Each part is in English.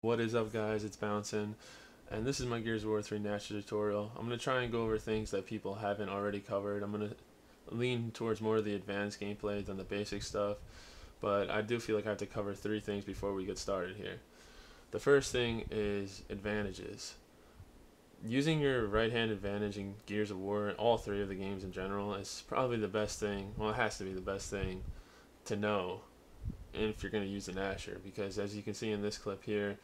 What is up, guys? It's Bouncin, and this is my Gears of War 3 Gnasher tutorial. I'm going to try and go over things that people haven't already covered. I'm going to lean towards more of the advanced gameplay than the basic stuff, but I do feel like I have to cover three things before we get started here. The first thing is advantages. Using your right hand advantage in Gears of War, all three of the games in general, is probably the best thing. Well, it has to be the best thing to know if you're going to use the Gnasher, because as you can see in this clip here,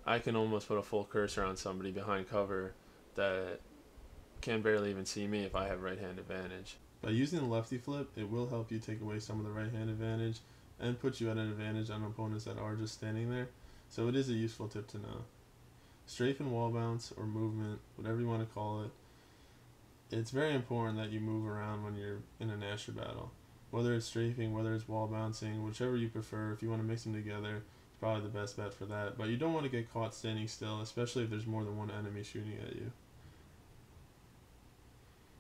I can almost put a full cursor on somebody behind cover that can barely even see me if I have right hand advantage. By using the lefty flip, it will help you take away some of the right hand advantage and put you at an advantage on opponents that are just standing there. So it is a useful tip to know. Strafe and wall bounce, or movement, whatever you want to call it, it's very important that you move around when you're in a Gnasher battle. Whether it's strafing, whether it's wall bouncing, whichever you prefer, if you want to mix them together, it's probably the best bet for that. But you don't want to get caught standing still, especially if there's more than one enemy shooting at you.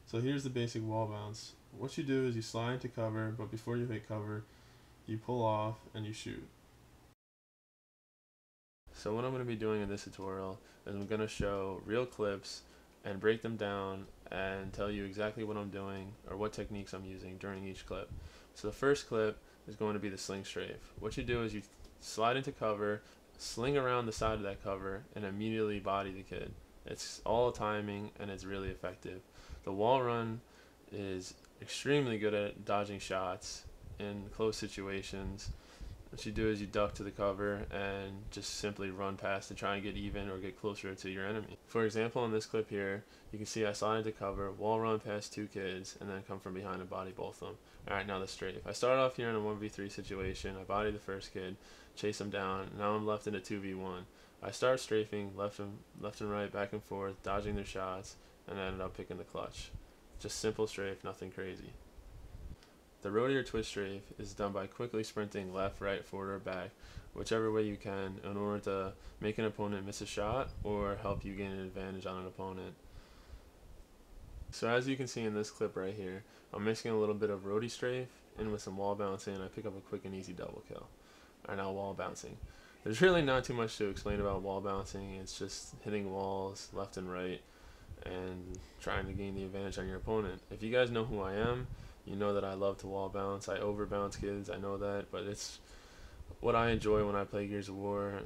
So here's the basic wall bounce. What you do is you slide into cover, but before you hit cover, you pull off and you shoot. So what I'm going to be doing in this tutorial is I'm going to show real clips and break them down and tell you exactly what I'm doing or what techniques I'm using during each clip. So the first clip is going to be the sling strafe. What you do is you slide into cover, sling around the side of that cover, and immediately body the kid. It's all timing and it's really effective. The wall run is extremely good at dodging shots in close situations. What you do is you duck to the cover and just simply run past to try and get even or get closer to your enemy. For example, in this clip here, you can see I slide into cover, wall run past two kids, and then come from behind and body both of them. Alright, now the strafe. I start off here in a 1v3 situation. I body the first kid, chase him down. Now I'm left in a 2v1. I start strafing left and right, back and forth, dodging their shots, and I ended up picking the clutch. Just simple strafe, nothing crazy. The roadie or twist strafe is done by quickly sprinting left, right, forward, or back, whichever way you can, in order to make an opponent miss a shot or help you gain an advantage on an opponent. So as you can see in this clip right here, I'm mixing a little bit of roadie strafe in with some wall bouncing, and I pick up a quick and easy double kill. Alright, now wall bouncing. There's really not too much to explain about wall bouncing. It's just hitting walls left and right and trying to gain the advantage on your opponent. If you guys know who I am, you know that I love to wall bounce. I over bounce kids, I know that, but it's what I enjoy when I play Gears of War.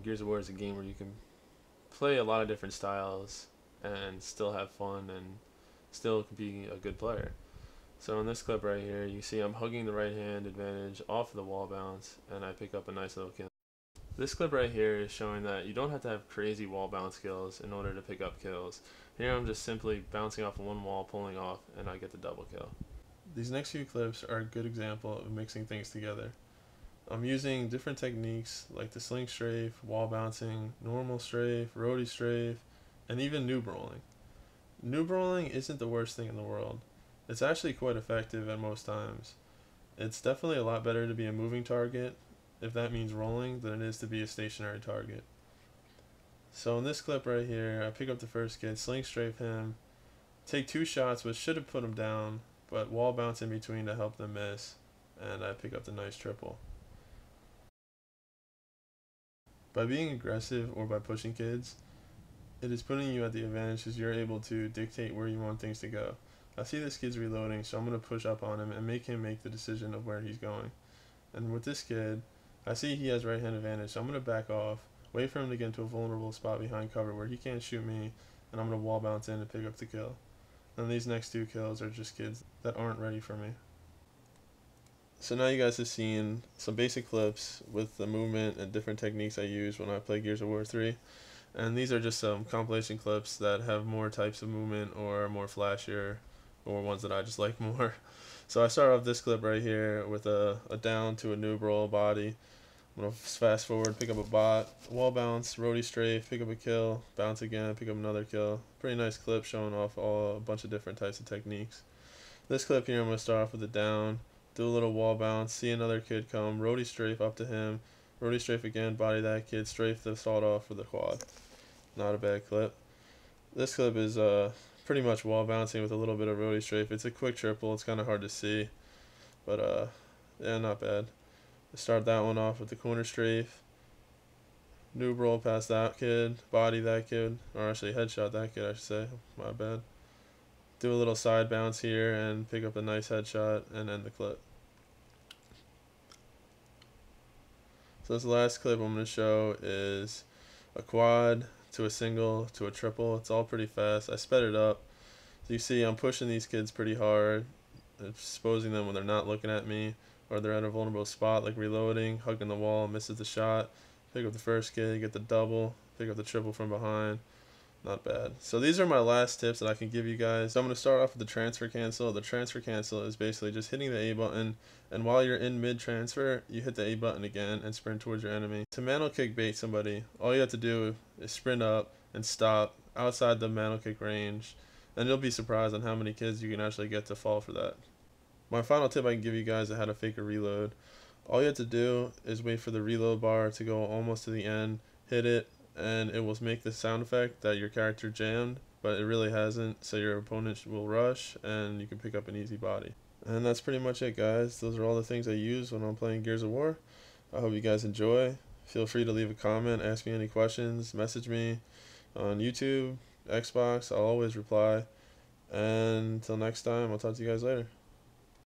Gears of War is a game where you can play a lot of different styles and still have fun and still be a good player. So in this clip right here, you see I'm hugging the right hand advantage off of the wall bounce, and I pick up a nice little kill. This clip right here is showing that you don't have to have crazy wall bounce skills in order to pick up kills. Here I'm just simply bouncing off of one wall, pulling off, and I get the double kill. These next few clips are a good example of mixing things together. I'm using different techniques like the sling strafe, wall bouncing, normal strafe, roadie strafe, and even noob rolling. Noob rolling isn't the worst thing in the world. It's actually quite effective at most times. It's definitely a lot better to be a moving target, if that means rolling, than it is to be a stationary target. So in this clip right here, I pick up the first kid, sling strafe him, take two shots which should have put him down, but wall bounce in between to help them miss, and I pick up the nice triple. By being aggressive or by pushing kids, it is putting you at the advantage because you're able to dictate where you want things to go. I see this kid's reloading, so I'm going to push up on him and make him make the decision of where he's going. And with this kid, I see he has right hand advantage, so I'm going to back off, wait for him to get into a vulnerable spot behind cover where he can't shoot me, and I'm going to wall bounce in and pick up the kill. And these next two kills are just kids that aren't ready for me. So now you guys have seen some basic clips with the movement and different techniques I use when I play Gears of War 3. And these are just some compilation clips that have more types of movement or more flashier or ones that I just like more. So I start off this clip right here with a down to a noob roll body. I'm going to fast forward, pick up a bot, wall bounce, roadie strafe, pick up a kill, bounce again, pick up another kill. Pretty nice clip showing off a bunch of different types of techniques. This clip here I'm going to start off with a down, do a little wall bounce, see another kid come, roadie strafe up to him, roadie strafe again, body that kid, strafe the sawed off for the quad. Not a bad clip. This clip is pretty much wall bouncing with a little bit of roadie strafe. It's a quick triple, it's kind of hard to see, but yeah, not bad. Start that one off with the corner strafe, Noob roll past that kid, body that kid, or actually headshot that kid, I should say. My bad. Do a little side bounce here and pick up a nice headshot and end the clip. So this last clip I'm going to show is a quad to a single to a triple. It's all pretty fast. I sped it up. So you see I'm pushing these kids pretty hard, exposing them when they're not looking at me, or they're at a vulnerable spot like reloading, hugging the wall, misses the shot, pick up the first kid, get the double, pick up the triple from behind. Not bad. So these are my last tips that I can give you guys. So I'm going to start off with the transfer cancel. The transfer cancel is basically just hitting the A button, and while you're in mid transfer, you hit the A button again and sprint towards your enemy. To mantle kick bait somebody, all you have to do is sprint up and stop outside the mantle kick range, and you'll be surprised on how many kids you can actually get to fall for that. My final tip I can give you guys is how to fake a reload. All you have to do is wait for the reload bar to go almost to the end, hit it, and it will make the sound effect that your character jammed, but it really hasn't, so your opponent will rush and you can pick up an easy body. And that's pretty much it, guys. Those are all the things I use when I'm playing Gears of War. I hope you guys enjoy. Feel free to leave a comment, ask me any questions, message me on YouTube, Xbox. I'll always reply. And until next time, I'll talk to you guys later.